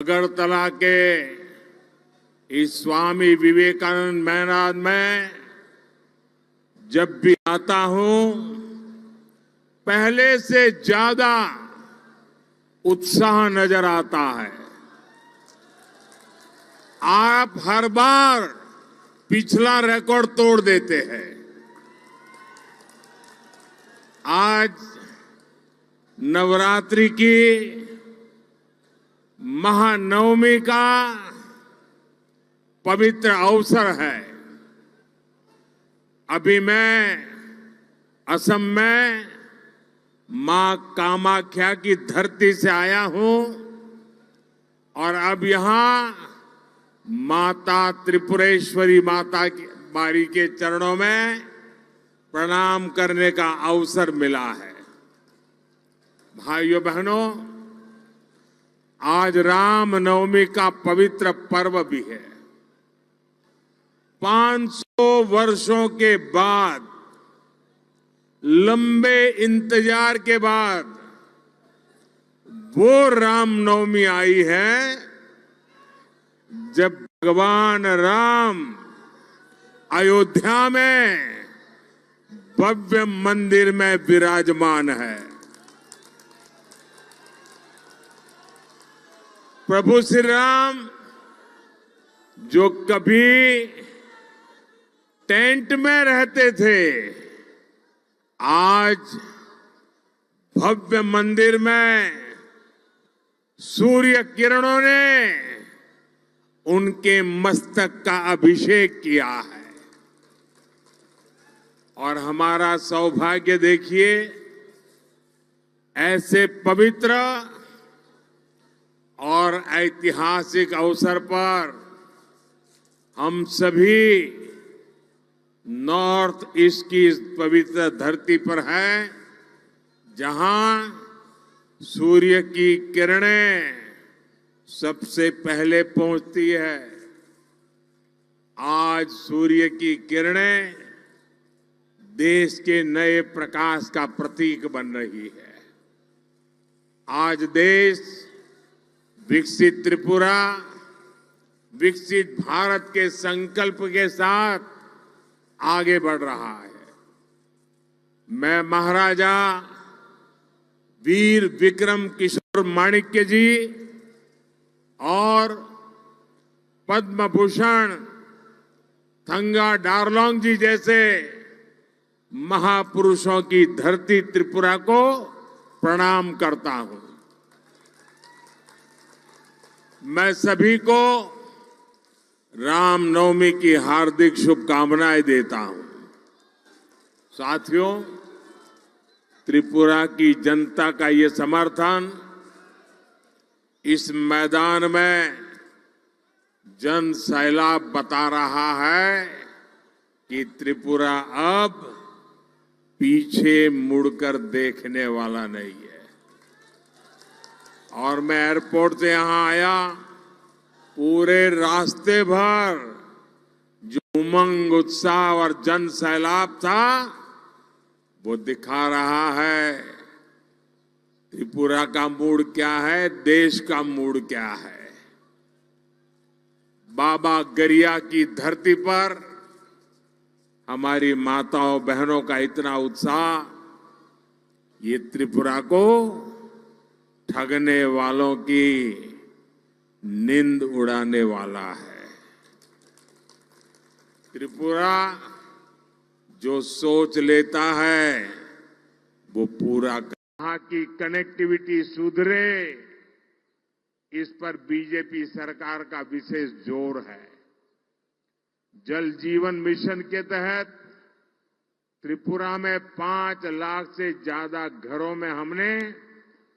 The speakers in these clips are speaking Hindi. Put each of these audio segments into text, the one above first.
अगरतला के इस स्वामी विवेकानंद मैदान में जब भी आता हूं, पहले से ज्यादा उत्साह नजर आता है। आप हर बार पिछला रिकॉर्ड तोड़ देते हैं। आज नवरात्रि की महानवमी का पवित्र अवसर है। अभी मैं असम में मां कामाख्या की धरती से आया हूं और अब यहां माता त्रिपुरेश्वरी माता की बारी के चरणों में प्रणाम करने का अवसर मिला है। भाइयों बहनों, आज राम नवमी का पवित्र पर्व भी है। 500 वर्षों के बाद, लंबे इंतजार के बाद वो राम नवमी आई है जब भगवान राम अयोध्या में भव्य मंदिर में विराजमान है। प्रभु श्री राम जो कभी टेंट में रहते थे, आज भव्य मंदिर में सूर्य किरणों ने उनके मस्तक का अभिषेक किया है। और हमारा सौभाग्य देखिए, ऐसे पवित्र और ऐतिहासिक अवसर पर हम सभी नॉर्थ ईस्ट की इस पवित्र धरती पर हैं, जहां सूर्य की किरणें सबसे पहले पहुंचती है। आज सूर्य की किरणें देश के नए प्रकाश का प्रतीक बन रही है। आज देश विकसित त्रिपुरा, विकसित भारत के संकल्प के साथ आगे बढ़ रहा है। मैं महाराजा वीर विक्रम किशोर माणिक्य जी और पद्म भूषण थंगा डारलोंग जी जैसे महापुरुषों की धरती त्रिपुरा को प्रणाम करता हूं। मैं सभी को रामनवमी की हार्दिक शुभकामनाएं देता हूं। साथियों, त्रिपुरा की जनता का ये समर्थन इस मैदान में जन सैलाब बता रहा है कि त्रिपुरा अब पीछे मुड़कर देखने वाला नहीं है। और मैं एयरपोर्ट से यहां आया, पूरे रास्ते भर जो उमंग, उत्साह और जन सैलाब था, वो दिखा रहा है त्रिपुरा का मूड क्या है, देश का मूड क्या है। बाबा गरिया की धरती पर हमारी माताओं बहनों का इतना उत्साह, ये त्रिपुरा को ठगने वालों की नींद उड़ाने वाला है। त्रिपुरा जो सोच लेता है वो पूरा। यहां की कनेक्टिविटी सुधरे, इस पर बीजेपी सरकार का विशेष जोर है। जल जीवन मिशन के तहत त्रिपुरा में 5 लाख से ज्यादा घरों में हमने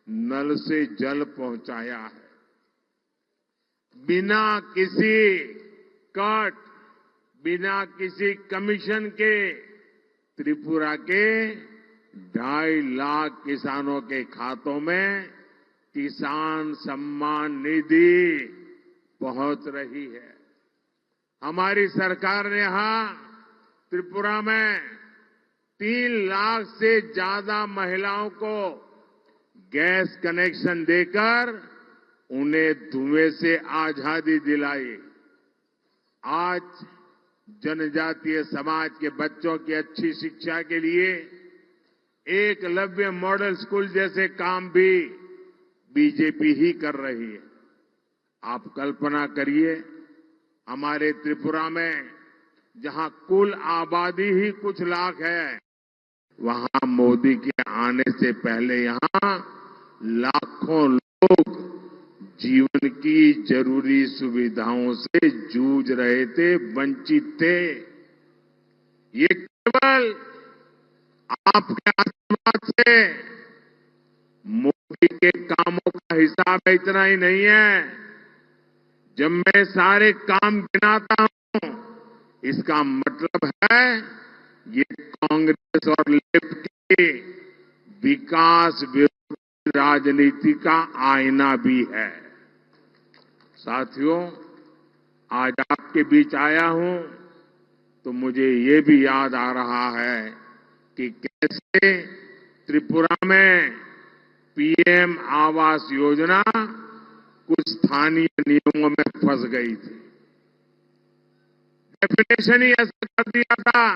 नल से जल पहुंचाया है। बिना किसी कट, बिना किसी कमीशन के त्रिपुरा के 2.5 लाख किसानों के खातों में किसान सम्मान निधि पहुंच रही है। हमारी सरकार ने यहां त्रिपुरा में 3 लाख से ज्यादा महिलाओं को गैस कनेक्शन देकर उन्हें धुएं से आजादी दिलाई। आज जनजातीय समाज के बच्चों की अच्छी शिक्षा के लिए एकलव्य मॉडल स्कूल जैसे काम भी बीजेपी ही कर रही है। आप कल्पना करिए, हमारे त्रिपुरा में जहां कुल आबादी ही कुछ लाख है, वहां मोदी के आने से पहले यहां लाखों लोग जीवन की जरूरी सुविधाओं से जूझ रहे थे, वंचित थे। ये केवल आपके आशीर्वाद से मोदी के कामों का हिसाब इतना ही नहीं है। जब मैं सारे काम गिनाता हूं, इसका मतलब है ये कांग्रेस और लेफ्ट की विकास विरोधी राजनीति का आईना भी है। साथियों, आज आपके बीच आया हूं तो मुझे ये भी याद आ रहा है कि कैसे त्रिपुरा में पीएम आवास योजना कुछ स्थानीय नियमों में फंस गई थी। डेफिनेशन ही ऐसा कर दिया था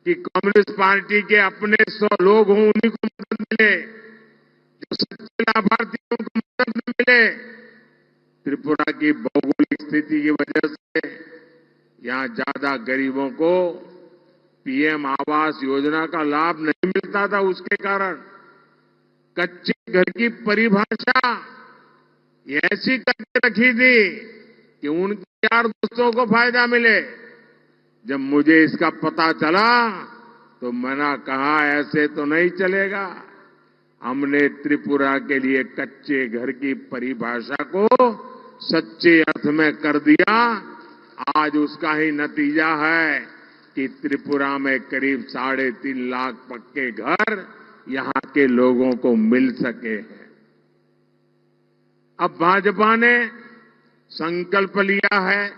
कि कम्युनिस्ट पार्टी के अपने 100 लोग हों, उन्हीं को मदद मिले, जो सच्चे लाभार्थी हैं उनको मदद न मिले। त्रिपुरा की भौगोलिक स्थिति की वजह से यहां ज्यादा गरीबों को पीएम आवास योजना का लाभ नहीं मिलता था। उसके कारण कच्चे घर की परिभाषा ये ऐसी करके रखी थी कि उनके यार दोस्तों को फायदा मिले। जब मुझे इसका पता चला तो मैंने कहा ऐसे तो नहीं चलेगा। हमने त्रिपुरा के लिए कच्चे घर की परिभाषा को सच्चे अर्थ में कर दिया। आज उसका ही नतीजा है कि त्रिपुरा में करीब 3.5 लाख पक्के घर यहां के लोगों को मिल सके हैं। अब भाजपा ने संकल्प लिया है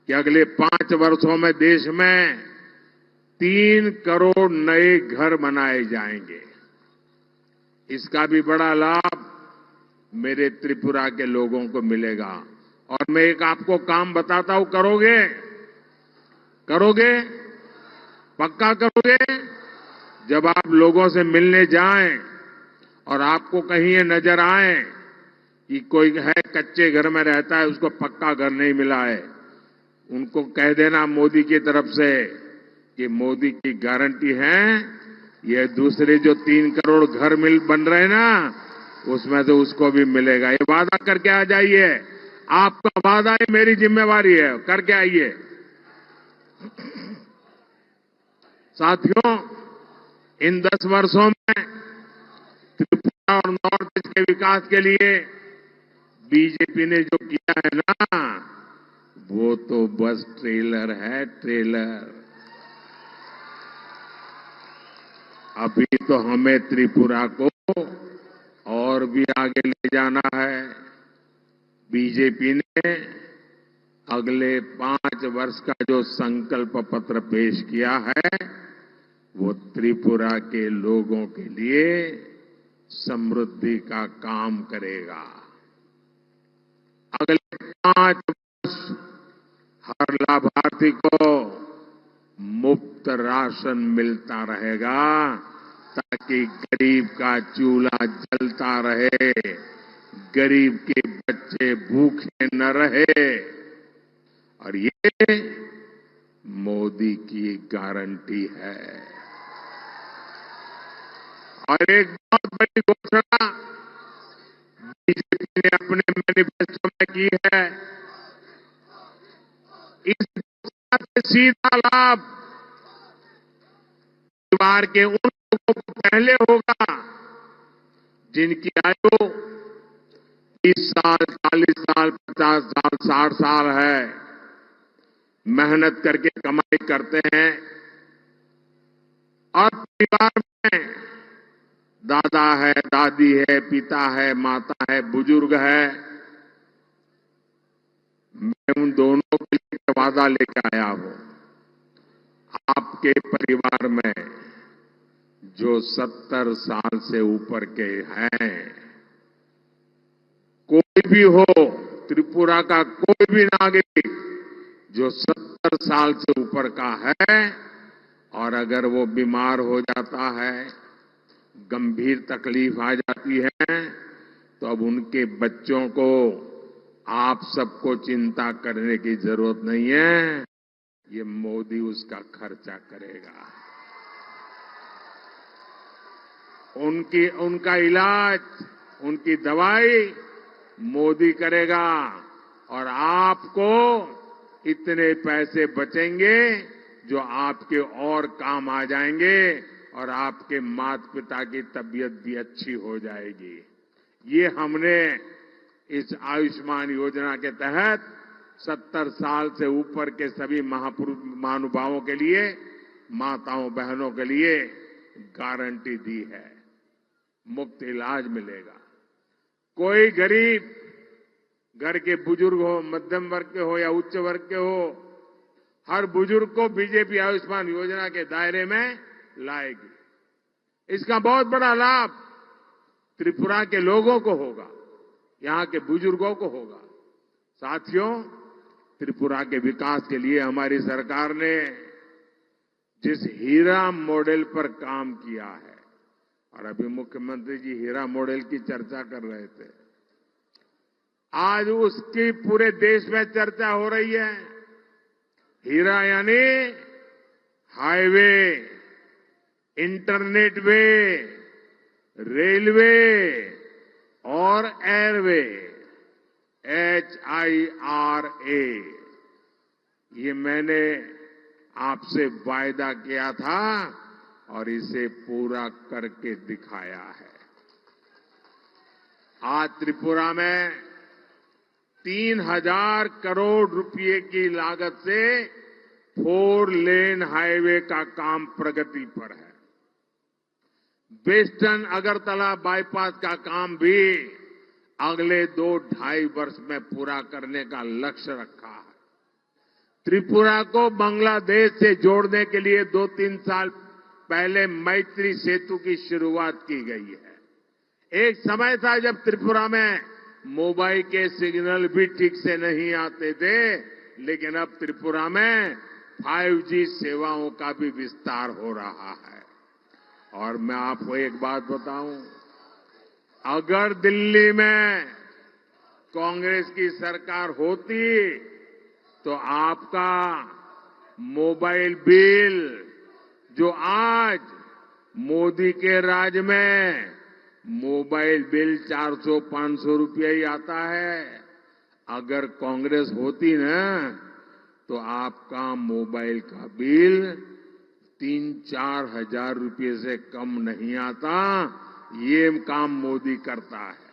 कि अगले 5 वर्षों में देश में 3 करोड़ नए घर बनाए जाएंगे। इसका भी बड़ा लाभ मेरे त्रिपुरा के लोगों को मिलेगा। और मैं एक आपको काम बताता हूं, करोगे? करोगे? पक्का करोगे? जब आप लोगों से मिलने जाएं और आपको कहीं ये नजर आए कि कोई है कच्चे घर में रहता है, उसको पक्का घर नहीं मिला है, उनको कह देना मोदी की तरफ से कि मोदी की गारंटी है, ये दूसरे जो 3 करोड़ घर बन रहे हैं ना, उसमें से उसको भी मिलेगा। ये वादा करके आ जाइए। आपका वादा है, मेरी जिम्मेवारी है, करके आइए। साथियों, इन 10 वर्षों में त्रिपुरा और नॉर्थ ईस्ट के विकास के लिए बीजेपी ने जो किया है ना, वो तो बस ट्रेलर है, ट्रेलर। अभी तो हमें त्रिपुरा को और भी आगे ले जाना है। बीजेपी ने अगले 5 वर्ष का जो संकल्प पत्र पेश किया है, वो त्रिपुरा के लोगों के लिए समृद्धि का काम करेगा। अगले 5 वर्ष हर लाभार्थी को मुफ्त राशन मिलता रहेगा, ताकि गरीब का चूल्हा जलता रहे, गरीब के बच्चे भूखे न रहे। और ये मोदी की गारंटी है। और एक बहुत बड़ी घोषणा बीजेपी ने अपने मैनिफेस्टो में की है। इस घोषणा से सीधा लाभ परिवार के उन लोगों को पहले होगा जिनकी आयु 30 साल, 40 साल, 50 साल, 60 साल है, मेहनत करके कमाई करते हैं और परिवार में दादा है, दादी है, पिता है, माता है, बुजुर्ग है। मैं उन दोनों के लिए वादा लेकर आया हूं। आपके परिवार में जो 70 साल से ऊपर के हैं, कोई कोई भी हो, त्रिपुरा का कोई भी नागरिक जो 70 साल से ऊपर का है और अगर वो बीमार हो जाता है, गंभीर तकलीफ आ जाती है, तो अब उनके बच्चों को आप सबको चिंता करने की जरूरत नहीं है। ये मोदी उसका खर्चा करेगा। उनका इलाज, उनकी दवाई मोदी करेगा और आपको इतने पैसे बचेंगे जो आपके और काम आ जाएंगे और आपके माता पिता की तबीयत भी अच्छी हो जाएगी। ये हमने इस आयुष्मान योजना के तहत 70 साल से ऊपर के सभी महानुभावों के लिए, माताओं बहनों के लिए गारंटी दी है। मुफ्त इलाज मिलेगा। कोई गरीब घर के बुजुर्ग हो, मध्यम वर्ग के हो या उच्च वर्ग के हो, हर बुजुर्ग को बीजेपी आयुष्मान योजना के दायरे में लाएगी। इसका बहुत बड़ा लाभ त्रिपुरा के लोगों को होगा, यहां के बुजुर्गों को होगा। साथियों, त्रिपुरा के विकास के लिए हमारी सरकार ने जिस हीरा मॉडल पर काम किया है, और अभी मुख्यमंत्री जी हीरा मॉडल की चर्चा कर रहे थे, आज उसकी पूरे देश में चर्चा हो रही है। हीरा यानी हाईवे, इंटरनेट वे, रेलवे और एयरवे, HIRA। ये मैंने आपसे वायदा किया था और इसे पूरा करके दिखाया है। आज त्रिपुरा में 3000 करोड़ रुपए की लागत से 4 लेन हाईवे का काम प्रगति पर है। वेस्टर्न अगरतला बाईपास का काम भी अगले 2-2.5 वर्ष में पूरा करने का लक्ष्य रखा है। त्रिपुरा को बांग्लादेश से जोड़ने के लिए 2-3 साल पहले मैत्री सेतु की शुरुआत की गई है। एक समय था जब त्रिपुरा में मोबाइल के सिग्नल भी ठीक से नहीं आते थे, लेकिन अब त्रिपुरा में 5G सेवाओं का भी विस्तार हो रहा है। और मैं आपको एक बात बताऊं, अगर दिल्ली में कांग्रेस की सरकार होती तो आपका मोबाइल बिल, जो आज मोदी के राज में मोबाइल बिल 400-500 रुपया ही आता है, अगर कांग्रेस होती ना तो आपका मोबाइल का बिल 3-4 हजार रुपये से कम नहीं आता। ये काम मोदी करता है।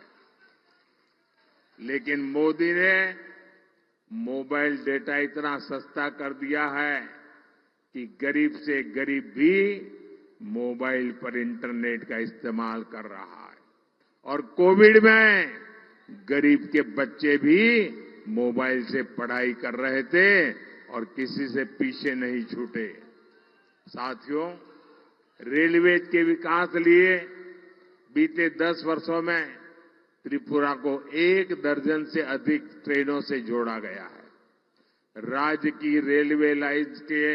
लेकिन मोदी ने मोबाइल डेटा इतना सस्ता कर दिया है कि गरीब से गरीब भी मोबाइल पर इंटरनेट का इस्तेमाल कर रहा है। और कोविड में गरीब के बच्चे भी मोबाइल से पढ़ाई कर रहे थे और किसी से पीछे नहीं छूटे। साथियों, रेलवे के विकास लिए बीते 10 वर्षों में त्रिपुरा को 1 दर्जन से अधिक ट्रेनों से जोड़ा गया है। राज्य की रेलवे लाइन्स के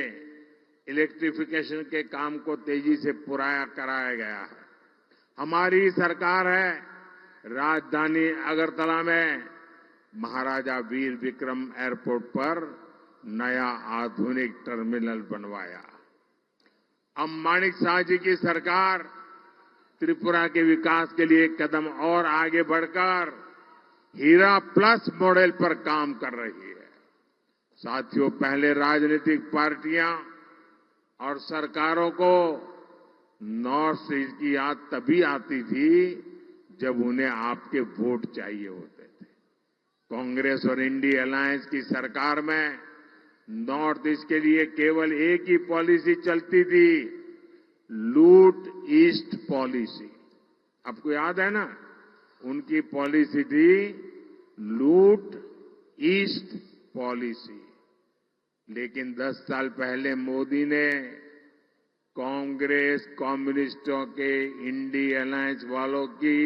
इलेक्ट्रिफिकेशन के काम को तेजी से पूरा कराया गया है। हमारी सरकार है, राजधानी अगरतला में महाराजा वीर विक्रम एयरपोर्ट पर नया आधुनिक टर्मिनल बनवाया। अब माणिक साह जी की सरकार त्रिपुरा के विकास के लिए एक कदम और आगे बढ़कर हीरा प्लस मॉडल पर काम कर रही है। साथियों, पहले राजनीतिक पार्टियां और सरकारों को नॉर्थ ईस्ट की याद तभी आती थी जब उन्हें आपके वोट चाहिए होते थे। कांग्रेस और इंडिया अलायंस की सरकार में नॉर्थ ईस्ट के लिए केवल एक ही पॉलिसी चलती थी, लूट ईस्ट पॉलिसी। आपको याद है ना, उनकी पॉलिसी थी लूट ईस्ट पॉलिसी। लेकिन 10 साल पहले मोदी ने कांग्रेस, कम्युनिस्टों के, इंडिया अलायंस वालों की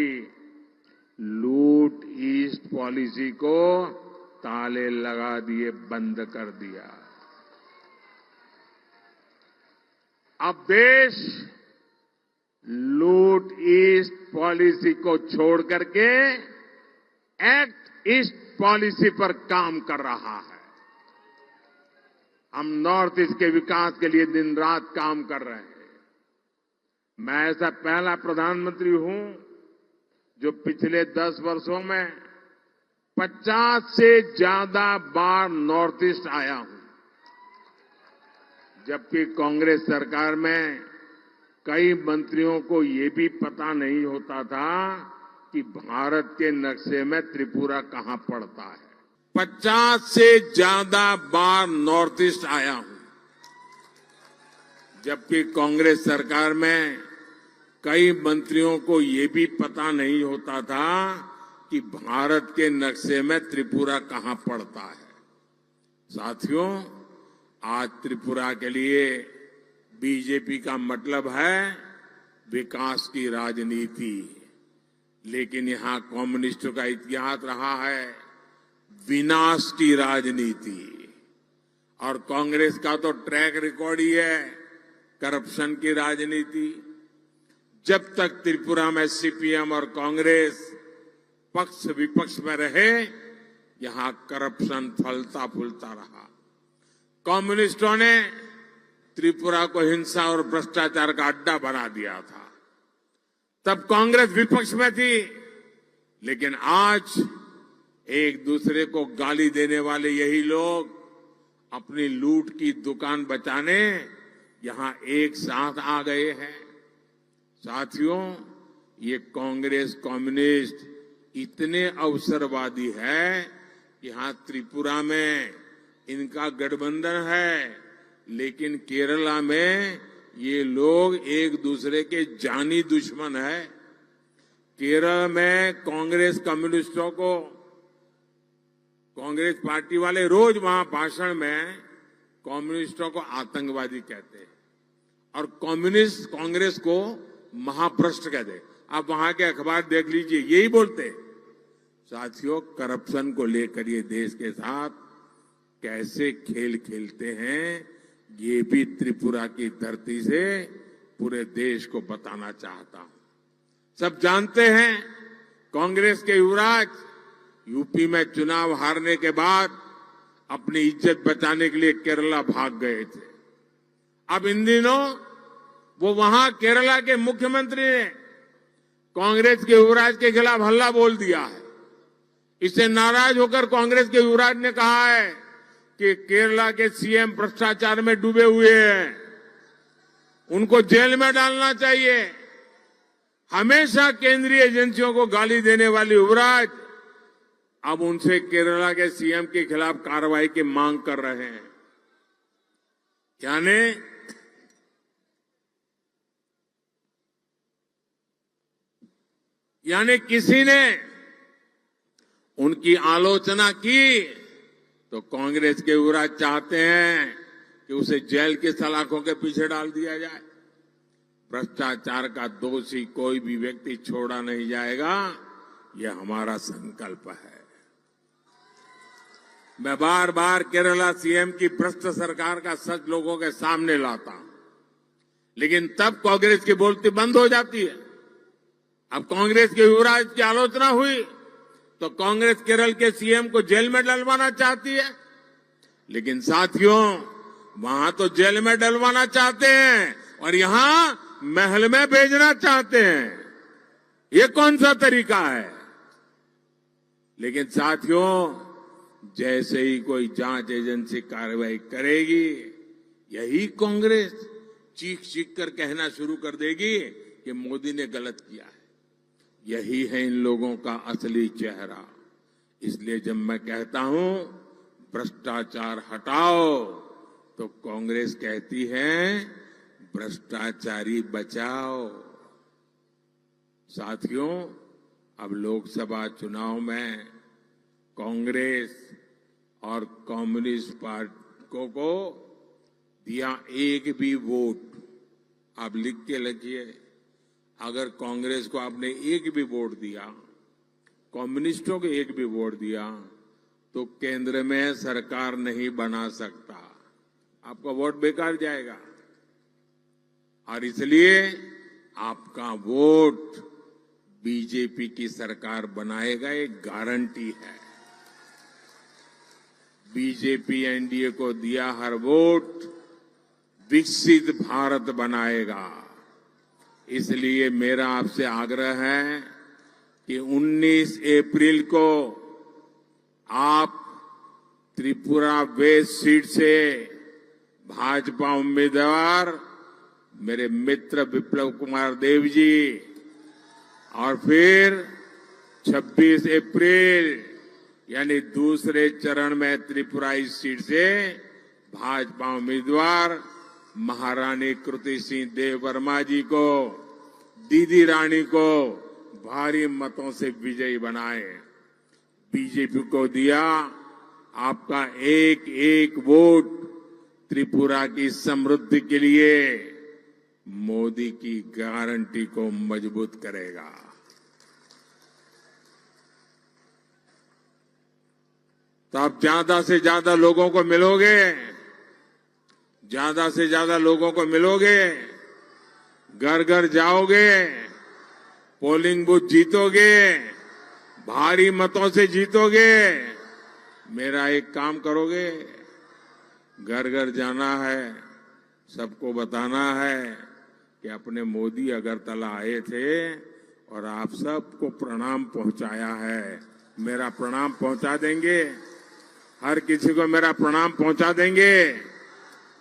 लूट ईस्ट पॉलिसी को ताले लगा दिए, बंद कर दिया। अब देश लूट ईस्ट पॉलिसी को छोड़ करके एक्ट ईस्ट पॉलिसी पर काम कर रहा है। हम नॉर्थ ईस्ट के विकास के लिए दिन रात काम कर रहे हैं। मैं ऐसा पहला प्रधानमंत्री हूं जो पिछले 10 वर्षों में 50 से ज्यादा बार नॉर्थ ईस्ट आया हूं, जबकि कांग्रेस सरकार में कई मंत्रियों को ये भी पता नहीं होता था कि भारत के नक्शे में त्रिपुरा कहां पड़ता है। 50 से ज्यादा बार नॉर्थ ईस्ट आया हूं, जबकि कांग्रेस सरकार में कई मंत्रियों को ये भी पता नहीं होता था कि भारत के नक्शे में त्रिपुरा कहां पड़ता है। साथियों, आज त्रिपुरा के लिए बीजेपी का मतलब है विकास की राजनीति, लेकिन यहां कम्युनिस्टों का इतिहास रहा है विनाश की राजनीति। और कांग्रेस का तो ट्रैक रिकॉर्ड ही है करप्शन की राजनीति। जब तक त्रिपुरा में सीपीएम और कांग्रेस पक्ष विपक्ष में रहे, यहां करप्शन फलता फूलता रहा। कम्युनिस्टों ने त्रिपुरा को हिंसा और भ्रष्टाचार का अड्डा बना दिया था। तब कांग्रेस विपक्ष में थी, लेकिन आज एक दूसरे को गाली देने वाले यही लोग अपनी लूट की दुकान बचाने यहां एक साथ आ गए हैं। साथियों, ये कांग्रेस कम्युनिस्ट इतने अवसरवादी है कि यहां त्रिपुरा में इनका गठबंधन है, लेकिन केरला में ये लोग एक दूसरे के जानी दुश्मन है। केरल में कांग्रेस कम्युनिस्टों को, कांग्रेस पार्टी वाले रोज वहां भाषण में कम्युनिस्टों को आतंकवादी कहते हैं और कम्युनिस्ट कांग्रेस को महाभ्रष्ट कहते। आप वहां के अखबार देख लीजिए, यही बोलते। साथियों, करप्शन को लेकर ये देश के साथ कैसे खेल खेलते हैं, ये भी त्रिपुरा की धरती से पूरे देश को बताना चाहता हूं। सब जानते हैं कांग्रेस के युवराज यूपी में चुनाव हारने के बाद अपनी इज्जत बचाने के लिए केरला भाग गए थे। अब इन दिनों वो वहां केरला के मुख्यमंत्री ने कांग्रेस के युवराज के खिलाफ हल्ला बोल दिया है। इससे नाराज होकर कांग्रेस के युवराज ने कहा है कि केरला के सीएम भ्रष्टाचार में डूबे हुए हैं, उनको जेल में डालना चाहिए। हमेशा केंद्रीय एजेंसियों को गाली देने वाले युवराज अब उनसे केरला के सीएम के खिलाफ कार्रवाई की मांग कर रहे हैं। यानी किसी ने उनकी आलोचना की तो कांग्रेस के युवराज चाहते हैं कि उसे जेल की सलाखों के पीछे डाल दिया जाए। भ्रष्टाचार का दोषी कोई भी व्यक्ति छोड़ा नहीं जाएगा, यह हमारा संकल्प है। मैं बार बार केरला सीएम की भ्रष्ट सरकार का सच लोगों के सामने लाता हूं, लेकिन तब कांग्रेस की बोलती बंद हो जाती है। अब कांग्रेस के युवराज की आलोचना हुई तो कांग्रेस केरल के सीएम को जेल में डलवाना चाहती है, लेकिन साथियों, वहां तो जेल में डलवाना चाहते हैं और यहां महल में भेजना चाहते हैं। ये कौन सा तरीका है? लेकिन साथियों, जैसे ही कोई जांच एजेंसी कार्रवाई करेगी, यही कांग्रेस चीख चीख कर कहना शुरू कर देगी कि मोदी ने गलत किया है। यही है इन लोगों का असली चेहरा। इसलिए जब मैं कहता हूं भ्रष्टाचार हटाओ, तो कांग्रेस कहती है भ्रष्टाचारी बचाओ। साथियों, अब लोकसभा चुनाव में कांग्रेस और कम्युनिस्ट पार्टियों को दिया एक भी वोट, आप लिख के रखिए, अगर कांग्रेस को आपने एक भी वोट दिया कम्युनिस्टों को एक भी वोट दिया तो केंद्र में सरकार नहीं बना सकता, आपका वोट बेकार जाएगा। और इसलिए आपका वोट बीजेपी की सरकार बनाएगा, एक गारंटी है। बीजेपी एनडीए को दिया हर वोट विकसित भारत बनाएगा। इसलिए मेरा आपसे आग्रह है कि 19 अप्रैल को आप त्रिपुरा वेस्ट सीट से भाजपा उम्मीदवार मेरे मित्र विप्लव कुमार देव जी और फिर 26 अप्रैल यानी दूसरे चरण में त्रिपुरा इस सीट से भाजपा उम्मीदवार महारानी कृति सिंह देव वर्मा जी को, दीदी रानी को भारी मतों से विजयी बनाए। बीजेपी को दिया आपका एक एक वोट त्रिपुरा की समृद्धि के लिए मोदी की गारंटी को मजबूत करेगा। तो आप ज्यादा से ज्यादा लोगों को मिलोगे, ज्यादा से ज्यादा लोगों को मिलोगे, घर घर जाओगे, पोलिंग बूथ जीतोगे, भारी मतों से जीतोगे। मेरा एक काम करोगे, घर घर जाना है, सबको बताना है कि अपने मोदी अगरतला आए थे और आप सबको प्रणाम पहुंचाया है। मेरा प्रणाम पहुंचा देंगे, हर किसी को मेरा प्रणाम पहुंचा देंगे।